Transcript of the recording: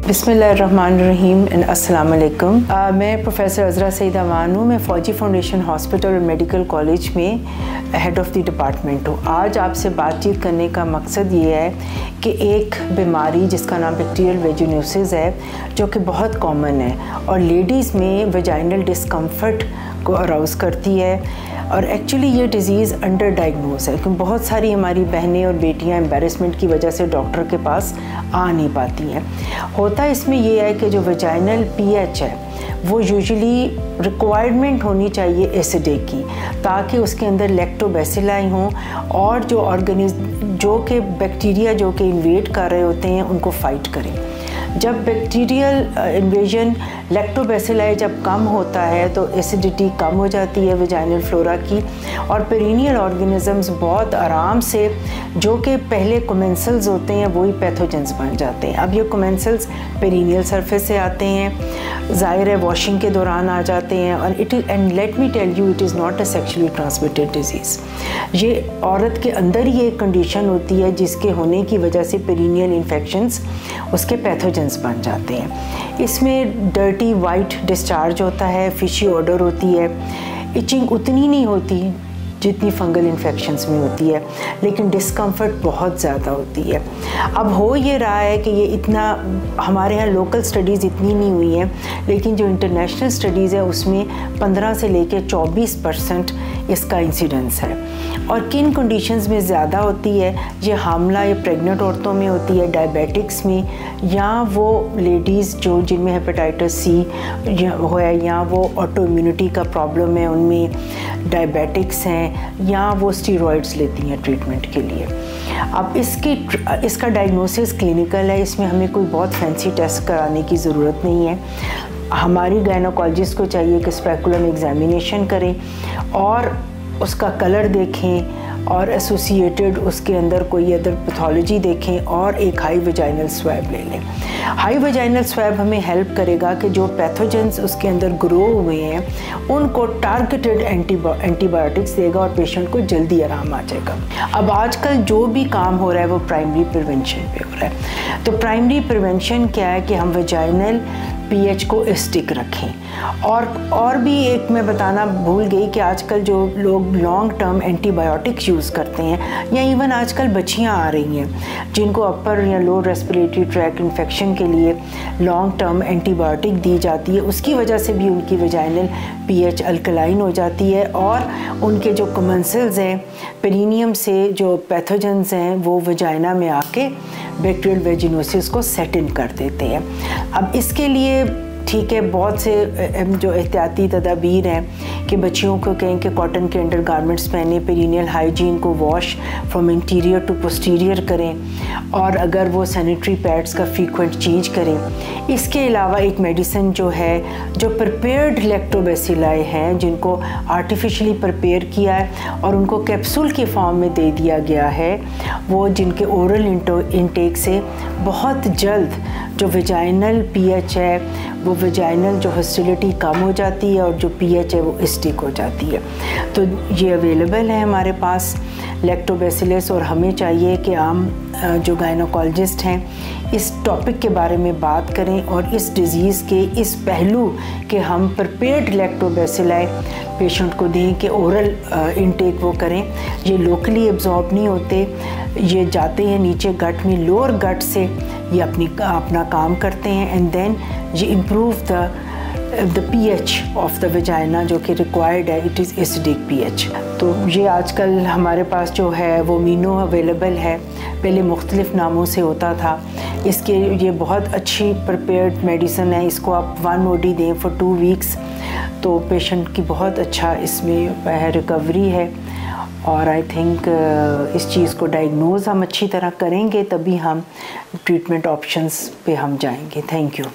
बिस्मिल्लाहिर्रहमानिर्रहीम एंड अस्सलाम वालेकुम। मैं प्रोफेसर अज़रा सईद अवान हूँ। मैं फ़ौजी फाउंडेशन हॉस्पिटल और मेडिकल कॉलेज में हेड ऑफ़ द डिपार्टमेंट हूँ। आज आपसे बातचीत करने का मकसद ये है कि एक बीमारी जिसका नाम बैक्टीरियल वेजिनोसिस है, जो कि बहुत कॉमन है और लेडीज़ में वेजाइनल डिस्कम्फर्ट को अराउज़ करती है और एक्चुअली ये डिज़ीज़ अंडर डायग्नोज है, क्योंकि बहुत सारी हमारी बहनें और बेटियां एम्बैरेसमेंट की वजह से डॉक्टर के पास आ नहीं पाती हैं। होता इसमें ये है कि जो वेजाइनल पीएच है वो यूजुअली रिक्वायरमेंट होनी चाहिए एसिडिक की, ताकि उसके अंदर लैक्टोबैसिलाई हों और जो कि बैक्टीरिया जो कि इन्वेड कर रहे होते हैं उनको फाइट करें। जब बैक्टीरियल इन्वेजन लैक्टोबैसिलाई जब कम होता है तो एसिडिटी कम हो जाती है वेजाइनल फ्लोरा की और पेरिनियल ऑर्गेनिजम्स बहुत आराम से, जो कि पहले कोमेंसल्स होते हैं वही पैथोजेंस बन जाते हैं। अब ये कोमेंसल्स पेरिनियल सरफेस से आते हैं, ज़ाहिर है वॉशिंग के दौरान आ जाते हैं और and let me tell you it is not a sexually transmitted disease. ये औरत के अंदर ही एक कंडीशन होती है जिसके होने की वजह से पेरिनियल इन्फेक्शंस उसके पैथोजेंस बन जाते हैं। इसमें डर्टी वाइट डिस्चार्ज होता है, फिशी ऑडर होती है, इचिंग उतनी नहीं होती जितनी फंगल इन्फेक्शंस में होती है, लेकिन डिस्कम्फर्ट बहुत ज़्यादा होती है। अब हो ये रहा है कि ये इतना हमारे यहाँ लोकल स्टडीज़ इतनी नहीं हुई हैं, लेकिन जो इंटरनेशनल स्टडीज़ है उसमें 15 से लेकर 24% इसका इंसिडेंस है। और किन कंडीशंस में ज़्यादा होती है, ये हामला या प्रेग्नेंट औरतों में होती है, डायबिटिक्स में, या वो लेडीज़ जो जिनमें हेपेटाइटिस सी है या वो ऑटो इम्यूनिटी का प्रॉब्लम है उनमें, डायबिटिक्स हैं, या वो स्टीरॉइड्स लेती हैं ट्रीटमेंट के लिए। अब इसका डायग्नोसिस क्लिनिकल है, इसमें हमें कोई बहुत फैंसी टेस्ट कराने की ज़रूरत नहीं है। हमारी गायनोकोलॉजिस्ट को चाहिए कि स्पेकुलम एग्जामिनेशन करें और उसका कलर देखें और एसोसिएटेड उसके अंदर कोई अदर पैथोलॉजी देखें और एक हाई वेजाइनल स्वैब ले लें। हाई वेजाइनल स्वैब हमें हेल्प करेगा कि जो पैथोजेंस उसके अंदर ग्रो हुए हैं उनको टारगेटेड एंटीबायोटिक्स देगा और पेशेंट को जल्दी आराम आ जाएगा। अब आजकल जो भी काम हो रहा है वो प्राइमरी प्रिवेंशन पे हो रहा है। तो प्राइमरी प्रिवेंशन क्या है कि हम वेजाइनल पीएच को स्टिक रखें। और भी एक मैं बताना भूल गई कि आजकल जो लोग लॉन्ग टर्म एंटीबायोटिक्स यूज़ करते हैं, या इवन आजकल बच्चियां आ रही हैं जिनको अपर या लो रेस्पिरेटरी ट्रैक इन्फेक्शन के लिए लॉन्ग टर्म एंटीबायोटिक दी जाती है, उसकी वजह से भी उनकी वेजाइनल पीएच अल्कलाइन हो जाती है और उनके जो कमेंसल्स हैं पेरिनियम से जो पैथोजेंस हैं वो वेजाइना में आके बैक्टीरियल वेजिनोसिस को सेट इन कर देते हैं। अब इसके लिए ठीक है बहुत से जो एहतियाती तदाबीर हैं कि बच्चियों को कहें कि कॉटन के अंडर गारमेंट्स पहने, पेरिनियल हाइजीन को wash from interior to posterior करें और अगर वो सैनिटरी पैड्स का फ्रीक्वेंट चेंज करें। इसके अलावा एक मेडिसिन जो है जो प्रिपेयर्ड लैक्टोबैसिलाई हैं जिनको आर्टिफिशियली प्रिपेयर किया है और उनको कैप्सूल के फॉर्म में दे दिया गया है, वो जिनके ओरल इंटेक से बहुत जल्द जो वेजाइनल पीएच है वो वेजाइनल जो हॉस्टिलिटी कम हो जाती है और जो पीएच है वो स्टिक हो जाती है। तो ये अवेलेबल है हमारे पास लैक्टोबैसिलस, और हमें चाहिए कि हम जो गायनोकोलॉजिस्ट हैं इस टॉपिक के बारे में बात करें और इस डिज़ीज़ के इस पहलू के हम प्रिपेयर्ड लैक्टोबैसिलाई पेशेंट को दें कि ओरल इनटेक वो करें। ये लोकली एब्जॉर्ब नहीं होते, ये जाते हैं नीचे गट में, लोअर गट से ये अपना काम करते हैं एंड देन ये improve the pH of the vagina जो कि रिक्वायर्ड है, इट इज़ एसिडिक पीएच। तो ये आजकल हमारे पास जो है वो मीनो अवेलेबल है, पहले मुख्तलिफ़ नामों से होता था। इसके ये बहुत अच्छी प्रिपेयर्ड मेडिसिन है, इसको आप 1 OD दें फॉर 2 वीक्स तो पेशेंट की बहुत अच्छा इसमें रिकवरी है। और आई थिंक इस चीज़ को डायग्नोज हम अच्छी तरह करेंगे तभी हम ट्रीटमेंट ऑप्शंस पे हम जाएंगे। Thank you.